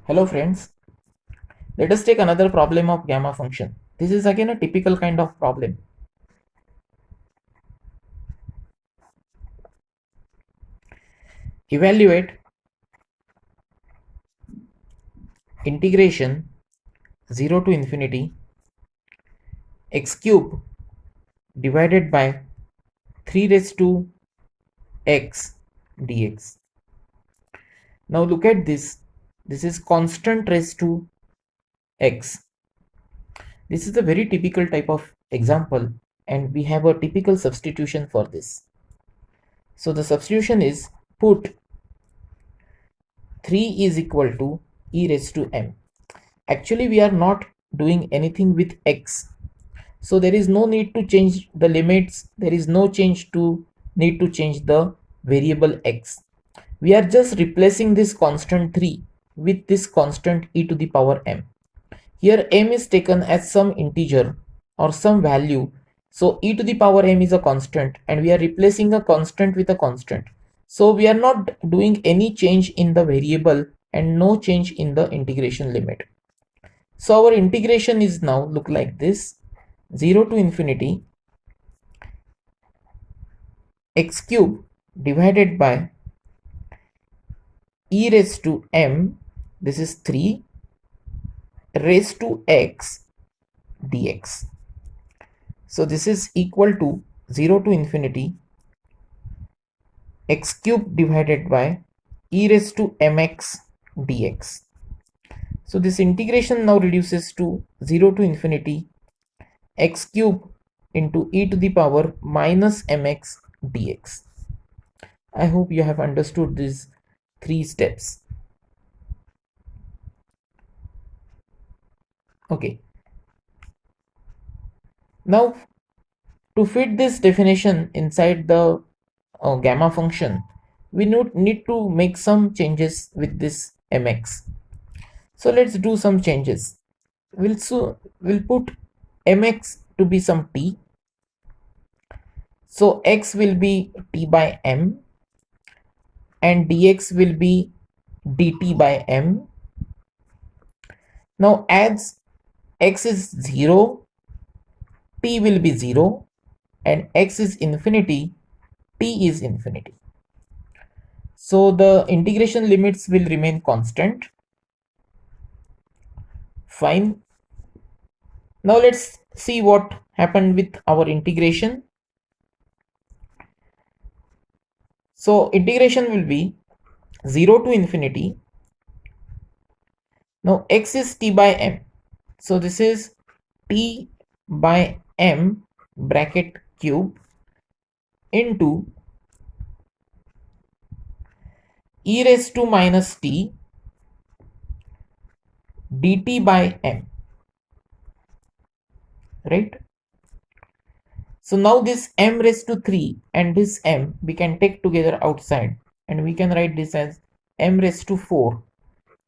Hello friends, let us take another problem of gamma function. This is again a typical kind of problem. Evaluate integration 0 to infinity x cube divided by 3 raised to x dx. Now look at this. This is constant raised to x. This is a very typical type of example and we have a typical substitution for this. So the substitution is put 3 is equal to e raised to m. Actually, we are not doing anything with x. So there is no need to change the limits. There is no need to change the variable x. We are just replacing this constant 3 with this constant e to the power m. Here m is taken as some integer or some value. So e to the power m is a constant and we are replacing a constant with a constant. So we are not doing any change in the variable and no change in the integration limit. So our integration is now look like this: 0 to infinity x cube divided by e raised to m, this is 3, raised to x dx. So this is equal to 0 to infinity x cube divided by e raised to mx dx. So this integration now reduces to 0 to infinity x cube into e to the power minus mx dx. I hope you have understood these 3 steps. Okay. Now to fit this definition inside the gamma function, we need to make some changes with this mx. So let's do some changes. We'll put mx to be some t. So x will be t by m and dx will be dt by m. Now as x is 0, t will be 0, and x is infinity, t is infinity. So the integration limits will remain constant. Fine. Now let's see what happened with our integration. So integration will be 0 to infinity. Now x is t by m. So this is t by m bracket cube into e raised to minus t dt by m, right? So now this m raised to 3 and this m we can take together outside and we can write this as m raised to 4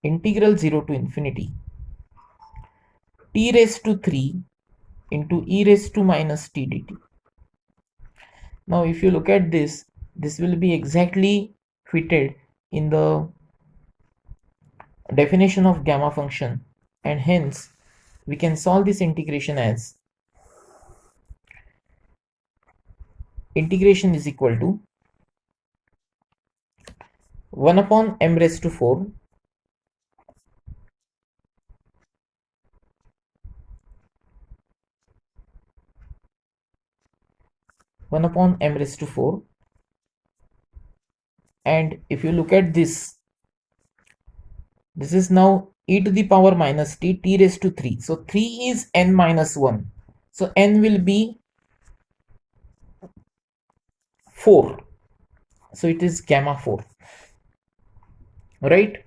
integral 0 to infinity t raised to 3 into e raised to minus t dt. Now if you look at this, this will be exactly fitted in the definition of gamma function, and hence we can solve this integration as integration is equal to 1 upon m raised to 4 1 upon m raised to 4, and if you look at this, this is now e to the power minus t raised to 3. So 3 is n minus 1. So n will be 4. So it is gamma 4, right?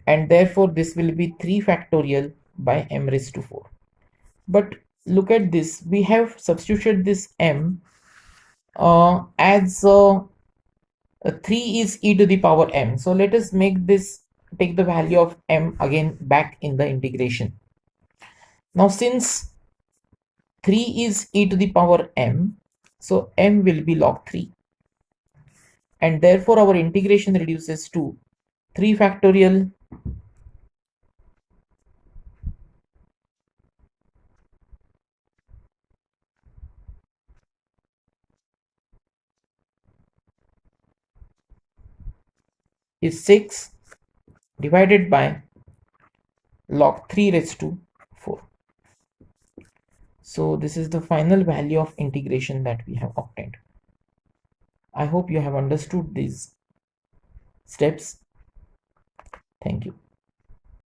And therefore this will be 3 factorial by m raised to 4. But look at this, we have substituted this m as 3 is e to the power m. So let us make this, take the value of m again back in the integration. Now since 3 is e to the power m, so m will be log 3, and therefore our integration reduces to 3 factorial is 6 divided by log 3 raised to 4. So this is the final value of integration that we have obtained. I hope you have understood these steps. Thank you.